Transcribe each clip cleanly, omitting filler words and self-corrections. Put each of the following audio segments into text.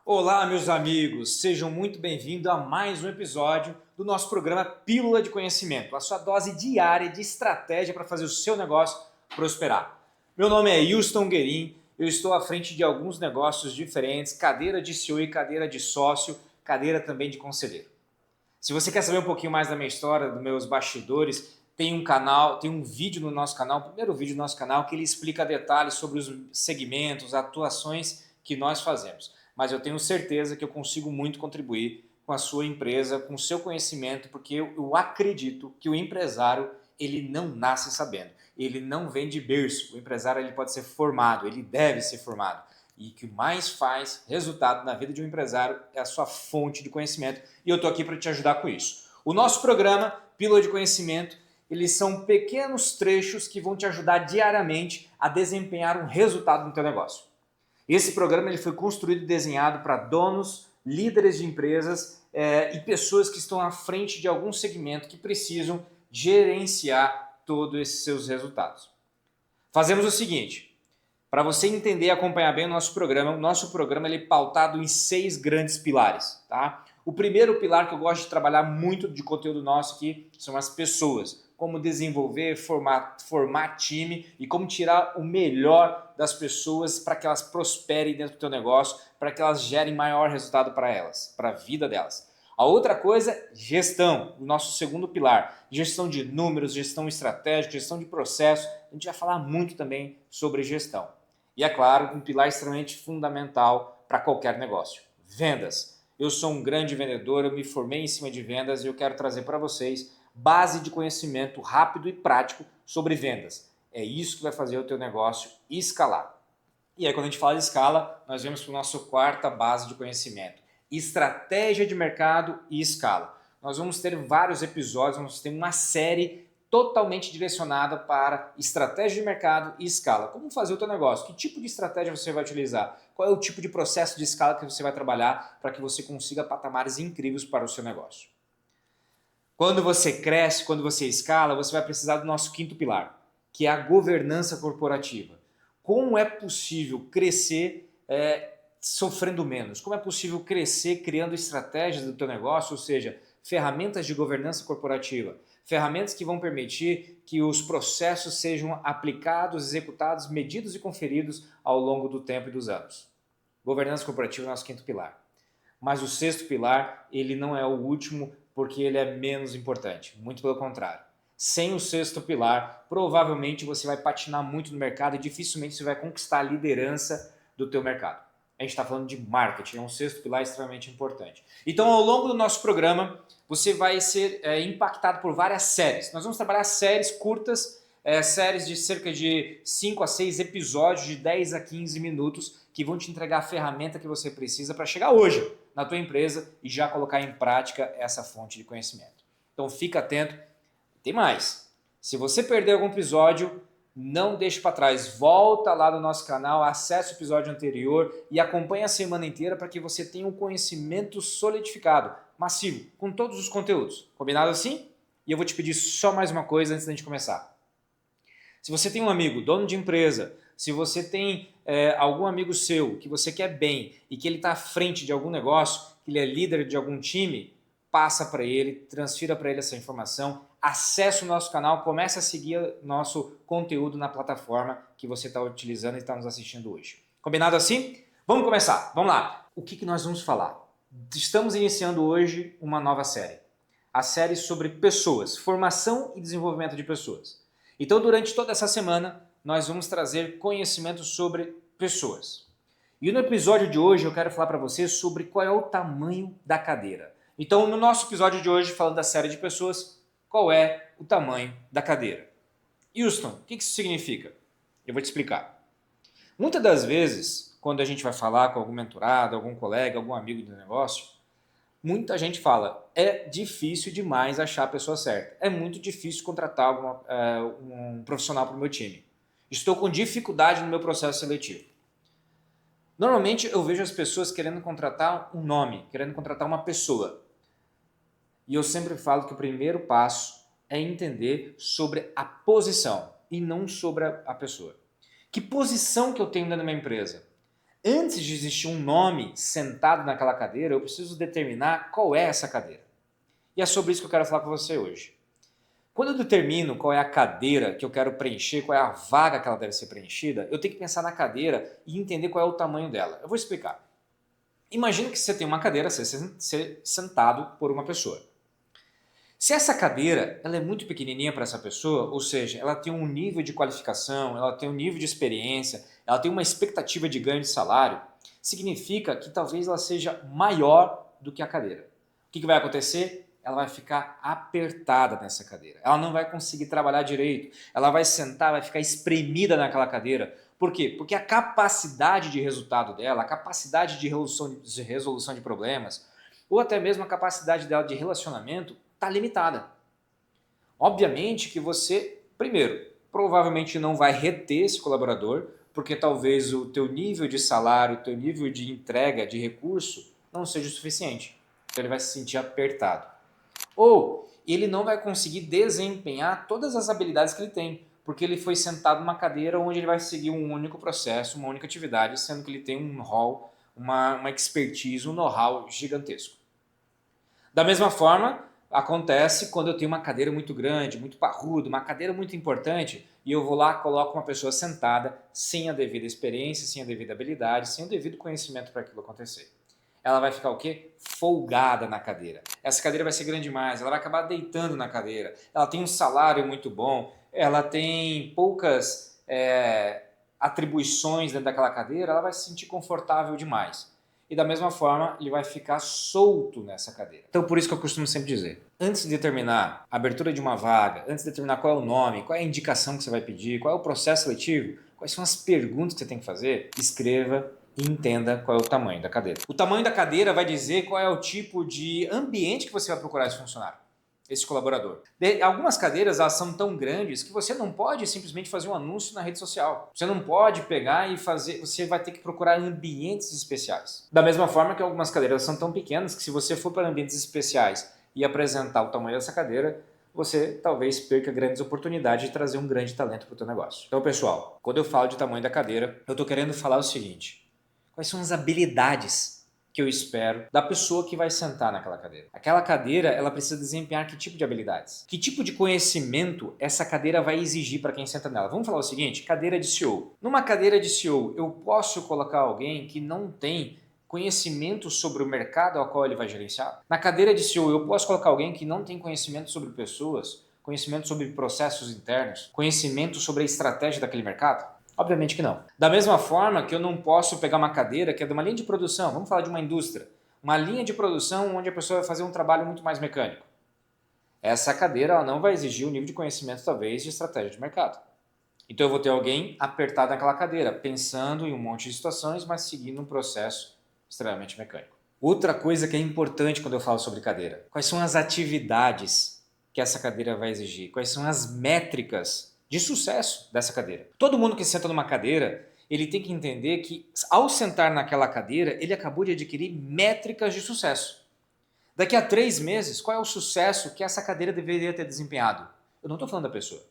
Olá, meus amigos, sejam muito bem-vindos a mais um episódio do nosso programa Pílula de Conhecimento, a sua dose diária de estratégia para fazer o seu negócio prosperar. Meu nome é Houston Guerin, eu estou à frente de alguns negócios diferentes, cadeira de CEO e cadeira de sócio, cadeira também de conselheiro. Se você quer saber um pouquinho mais da minha história, dos meus bastidores, tem um canal, tem um vídeo no nosso canal, o primeiro vídeo do nosso canal, que ele explica detalhes sobre os segmentos, atuações que nós fazemos. Mas eu tenho certeza que eu consigo muito contribuir com a sua empresa, com o seu conhecimento, porque eu acredito que o empresário ele não nasce sabendo, ele não vem de berço. O empresário ele pode ser formado, ele deve ser formado. E o que mais faz resultado na vida de um empresário é a sua fonte de conhecimento. E eu estou aqui para te ajudar com isso. O nosso programa, Pílula de Conhecimento, eles são pequenos trechos que vão te ajudar diariamente a desempenhar um resultado no teu negócio. Esse programa ele foi construído e desenhado para donos, líderes de empresas e pessoas que estão à frente de algum segmento que precisam gerenciar todos esses seus resultados. Fazemos o seguinte, para você entender e acompanhar bem o nosso programa ele é pautado em 6 grandes pilares. Tá? O primeiro pilar que eu gosto de trabalhar muito de conteúdo nosso aqui são as pessoas. Como desenvolver, formar time e como tirar o melhor das pessoas para que elas prosperem dentro do teu negócio, para que elas gerem maior resultado para elas, para a vida delas. A outra coisa, gestão, o nosso segundo pilar. Gestão de números, gestão estratégica, gestão de processo. A gente vai falar muito também sobre gestão. E é claro, um pilar extremamente fundamental para qualquer negócio. Vendas. Eu sou um grande vendedor, eu me formei em cima de vendas e eu quero trazer para vocês base de conhecimento rápido e prático sobre vendas. É isso que vai fazer o teu negócio escalar. E aí quando a gente fala de escala, nós vamos para a nossa quarta base de conhecimento. Estratégia de mercado e escala. Nós vamos ter vários episódios, vamos ter uma série totalmente direcionada para estratégia de mercado e escala. Como fazer o teu negócio? Que tipo de estratégia você vai utilizar? Qual é o tipo de processo de escala que você vai trabalhar para que você consiga patamares incríveis para o seu negócio? Quando você cresce, quando você escala, você vai precisar do nosso quinto pilar, que é a governança corporativa. Como é possível crescer sofrendo menos? Como é possível crescer criando estratégias do teu negócio, ou seja, ferramentas de governança corporativa, ferramentas que vão permitir que os processos sejam aplicados, executados, medidos e conferidos ao longo do tempo e dos anos. Governança corporativa é o nosso quinto pilar. Mas o sexto pilar, ele não é o último porque ele é menos importante, muito pelo contrário. Sem o sexto pilar, provavelmente você vai patinar muito no mercado e dificilmente você vai conquistar a liderança do teu mercado. A gente está falando de marketing, é um sexto pilar extremamente importante. Então, ao longo do nosso programa, você vai ser impactado por várias séries. Nós vamos trabalhar séries curtas, séries de cerca de 5 a 6 episódios de 10 a 15 minutos que vão te entregar a ferramenta que você precisa para chegar hoje na tua empresa e já colocar em prática essa fonte de conhecimento. Então fica atento. Tem mais. Se você perder algum episódio, não deixe para trás. Volta lá no nosso canal, acesse o episódio anterior e acompanhe a semana inteira para que você tenha um conhecimento solidificado, massivo, com todos os conteúdos. Combinado assim? E eu vou te pedir só mais uma coisa antes da gente começar. Se você tem um amigo, dono de empresa, se você tem algum amigo seu que você quer bem e que ele está à frente de algum negócio, que ele é líder de algum time, passa para ele, transfira para ele essa informação, acesse o nosso canal, comece a seguir nosso conteúdo na plataforma que você está utilizando e está nos assistindo hoje. Combinado assim? Vamos começar, vamos lá. O que nós vamos falar? Estamos iniciando hoje uma nova série. A série sobre pessoas, formação e desenvolvimento de pessoas. Então, durante toda essa semana, nós vamos trazer conhecimento sobre pessoas. E no episódio de hoje, eu quero falar para você sobre qual é o tamanho da cadeira. Então, no nosso episódio de hoje, falando da série de pessoas, qual é o tamanho da cadeira? Houston, o que isso significa? Eu vou te explicar. Muitas das vezes, quando a gente vai falar com algum mentorado, algum colega, algum amigo de negócio, muita gente fala, é difícil demais achar a pessoa certa. É muito difícil contratar um profissional para o meu time. Estou com dificuldade no meu processo seletivo. Normalmente eu vejo as pessoas querendo contratar um nome, querendo contratar uma pessoa. E eu sempre falo que o primeiro passo é entender sobre a posição e não sobre a pessoa. Que posição que eu tenho dentro da minha empresa? Antes de existir um nome sentado naquela cadeira, eu preciso determinar qual é essa cadeira. E é sobre isso que eu quero falar com você hoje. Quando eu determino qual é a cadeira que eu quero preencher, qual é a vaga que ela deve ser preenchida, eu tenho que pensar na cadeira e entender qual é o tamanho dela. Eu vou explicar. Imagina que você tem uma cadeira a ser sentado por uma pessoa. Se essa cadeira ela é muito pequenininha para essa pessoa, ou seja, ela tem um nível de qualificação, ela tem um nível de experiência, ela tem uma expectativa de ganho de salário, significa que talvez ela seja maior do que a cadeira. O que vai acontecer? Ela vai ficar apertada nessa cadeira. Ela não vai conseguir trabalhar direito. Ela vai sentar, vai ficar espremida naquela cadeira. Por quê? Porque a capacidade de resultado dela, a capacidade de resolução de problemas, ou até mesmo a capacidade dela de relacionamento está limitada. Obviamente que você, primeiro, provavelmente não vai reter esse colaborador, porque talvez o teu nível de salário, o teu nível de entrega de recurso não seja o suficiente. Então ele vai se sentir apertado. Ou ele não vai conseguir desempenhar todas as habilidades que ele tem, porque ele foi sentado numa cadeira onde ele vai seguir um único processo, uma única atividade, sendo que ele tem um rol, uma expertise, um know-how gigantesco. Da mesma forma, acontece quando eu tenho uma cadeira muito grande, muito parruda, uma cadeira muito importante, e eu vou lá, coloco uma pessoa sentada, sem a devida experiência, sem a devida habilidade, sem o devido conhecimento para aquilo acontecer. Ela vai ficar o quê? Folgada na cadeira. Essa cadeira vai ser grande demais, ela vai acabar deitando na cadeira. Ela tem um salário muito bom, ela tem poucas atribuições dentro daquela cadeira, ela vai se sentir confortável demais. E da mesma forma, ele vai ficar solto nessa cadeira. Então, por isso que eu costumo sempre dizer, antes de determinar a abertura de uma vaga, antes de determinar qual é o nome, qual é a indicação que você vai pedir, qual é o processo seletivo, quais são as perguntas que você tem que fazer, escreva e entenda qual é o tamanho da cadeira. O tamanho da cadeira vai dizer qual é o tipo de ambiente que você vai procurar esse funcionário, esse colaborador. Algumas cadeiras elas são tão grandes que você não pode simplesmente fazer um anúncio na rede social. Você não pode pegar e fazer, você vai ter que procurar ambientes especiais. Da mesma forma que algumas cadeiras são tão pequenas que se você for para ambientes especiais e apresentar o tamanho dessa cadeira, você talvez perca grandes oportunidades de trazer um grande talento para o teu negócio. Então, pessoal, quando eu falo de tamanho da cadeira, eu estou querendo falar o seguinte: quais são as habilidades que eu espero da pessoa que vai sentar naquela cadeira? Aquela cadeira, ela precisa desempenhar que tipo de habilidades? Que tipo de conhecimento essa cadeira vai exigir para quem senta nela? Vamos falar o seguinte, cadeira de CEO. Numa cadeira de CEO, eu posso colocar alguém que não tem conhecimento sobre o mercado ao qual ele vai gerenciar? Na cadeira de CEO, eu posso colocar alguém que não tem conhecimento sobre pessoas, conhecimento sobre processos internos, conhecimento sobre a estratégia daquele mercado? Obviamente que não. Da mesma forma que eu não posso pegar uma cadeira que é de uma linha de produção, vamos falar de uma indústria, uma linha de produção onde a pessoa vai fazer um trabalho muito mais mecânico. Essa cadeira ela não vai exigir o nível de conhecimento, talvez, de estratégia de mercado. Então eu vou ter alguém apertado naquela cadeira, pensando em um monte de situações, mas seguindo um processo extremamente mecânico. Outra coisa que é importante quando eu falo sobre cadeira, quais são as atividades que essa cadeira vai exigir? Quais são as métricas de sucesso dessa cadeira? Todo mundo que senta numa cadeira, ele tem que entender que ao sentar naquela cadeira, ele acabou de adquirir métricas de sucesso. Daqui a 3 meses, qual é o sucesso que essa cadeira deveria ter desempenhado? Eu não estou falando da pessoa.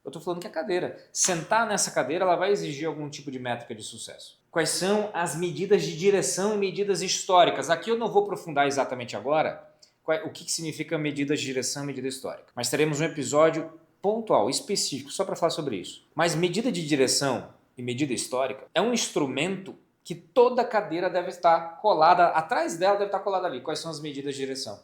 Eu estou falando que a cadeira, sentar nessa cadeira, ela vai exigir algum tipo de métrica de sucesso. Quais são as medidas de direção e medidas históricas? Aqui eu não vou aprofundar exatamente agora o que significa medidas de direção e medida histórica. Mas teremos um episódio pontual, específico, só para falar sobre isso. Mas medida de direção e medida histórica é um instrumento que toda cadeira deve estar colada, atrás dela deve estar colada ali. Quais são as medidas de direção?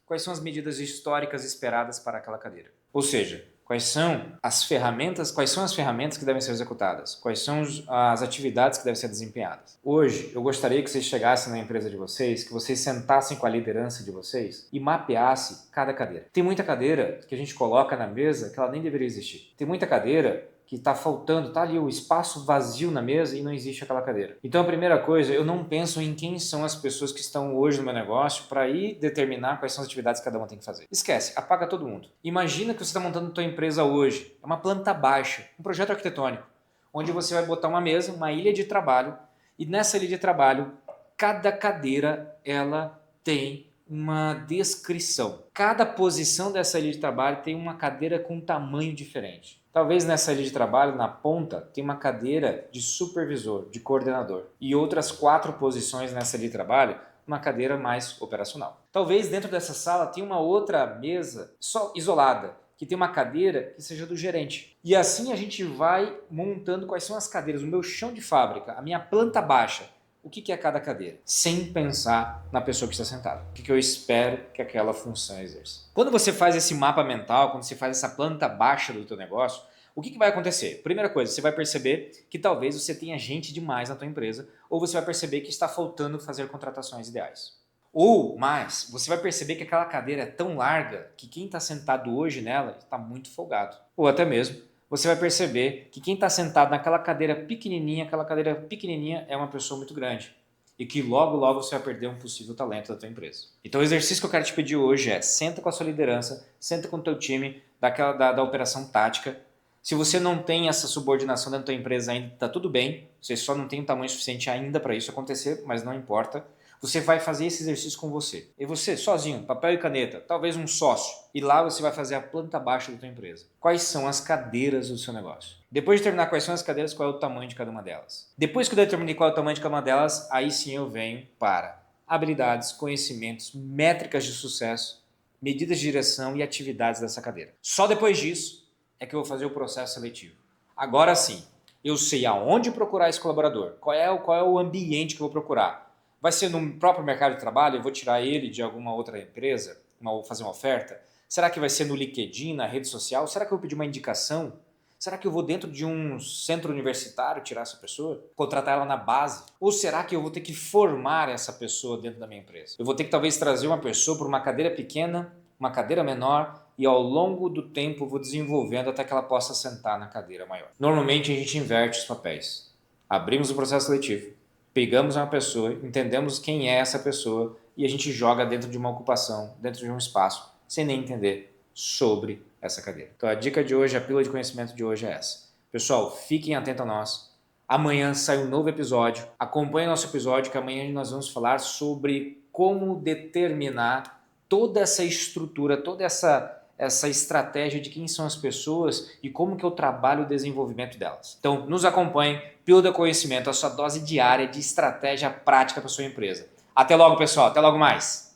Quais são as medidas históricas esperadas para aquela cadeira? Ou seja, quais são as ferramentas que devem ser executadas? Quais são as atividades que devem ser desempenhadas? Hoje, eu gostaria que vocês chegassem na empresa de vocês, que vocês sentassem com a liderança de vocês e mapeassem cada cadeira. Tem muita cadeira que a gente coloca na mesa que ela nem deveria existir. Tem muita cadeira que está faltando, está ali o espaço vazio na mesa e não existe aquela cadeira. Então a primeira coisa, eu não penso em quem são as pessoas que estão hoje no meu negócio para ir determinar quais são as atividades que cada uma tem que fazer. Esquece, apaga todo mundo. Imagina que você está montando a tua empresa hoje, é uma planta baixa, um projeto arquitetônico, onde você vai botar uma mesa, uma ilha de trabalho, e nessa ilha de trabalho, cada cadeira ela tem uma descrição. Cada posição dessa ilha de trabalho tem uma cadeira com um tamanho diferente. Talvez nessa área de trabalho, na ponta, tem uma cadeira de supervisor, de coordenador. E outras 4 posições nessa área de trabalho, uma cadeira mais operacional. Talvez dentro dessa sala tenha uma outra mesa só isolada, que tem uma cadeira que seja do gerente. E assim a gente vai montando quais são as cadeiras, o meu chão de fábrica, a minha planta baixa. O que é cada cadeira? Sem pensar na pessoa que está sentada. O que eu espero que aquela função exerça. Quando você faz esse mapa mental, quando você faz essa planta baixa do teu negócio, o que vai acontecer? Primeira coisa, você vai perceber que talvez você tenha gente demais na tua empresa, ou você vai perceber que está faltando fazer contratações ideais. Ou mais, você vai perceber que aquela cadeira é tão larga que quem está sentado hoje nela está muito folgado. Ou até mesmo, você vai perceber que quem está sentado naquela cadeira pequenininha, aquela cadeira pequenininha é uma pessoa muito grande. E que logo, logo você vai perder um possível talento da tua empresa. Então o exercício que eu quero te pedir hoje é, senta com a sua liderança, senta com o teu time da operação tática. Se você não tem essa subordinação dentro da tua empresa ainda, está tudo bem. Você só não tem um tamanho suficiente ainda para isso acontecer, mas não importa. Você vai fazer esse exercício com você. E você, sozinho, papel e caneta, talvez um sócio. E lá você vai fazer a planta baixa da tua empresa. Quais são as cadeiras do seu negócio? Depois de terminar quais são as cadeiras, qual é o tamanho de cada uma delas? Depois que eu determinei qual é o tamanho de cada uma delas, aí sim eu venho para habilidades, conhecimentos, métricas de sucesso, medidas de direção e atividades dessa cadeira. Só depois disso é que eu vou fazer o processo seletivo. Agora sim, eu sei aonde procurar esse colaborador, qual é o ambiente que eu vou procurar. Vai ser no próprio mercado de trabalho, eu vou tirar ele de alguma outra empresa, vou fazer uma oferta? Será que vai ser no LinkedIn, na rede social? Será que eu vou pedir uma indicação? Será que eu vou dentro de um centro universitário tirar essa pessoa? Contratar ela na base? Ou será que eu vou ter que formar essa pessoa dentro da minha empresa? Eu vou ter que talvez trazer uma pessoa para uma cadeira pequena, uma cadeira menor, e ao longo do tempo eu vou desenvolvendo até que ela possa sentar na cadeira maior. Normalmente a gente inverte os papéis. Abrimos o processo seletivo, pegamos uma pessoa, entendemos quem é essa pessoa e a gente joga dentro de uma ocupação, dentro de um espaço, sem nem entender sobre essa cadeira. Então a dica de hoje, a pílula de conhecimento de hoje é essa. Pessoal, fiquem atentos a nós. Amanhã sai um novo episódio. Acompanhe nosso episódio que amanhã nós vamos falar sobre como determinar toda essa estrutura, toda essa estratégia de quem são as pessoas e como que eu trabalho o desenvolvimento delas. Então, nos acompanhe, Pílula do Conhecimento, a sua dose diária de estratégia prática para sua empresa. Até logo, pessoal. Até logo mais.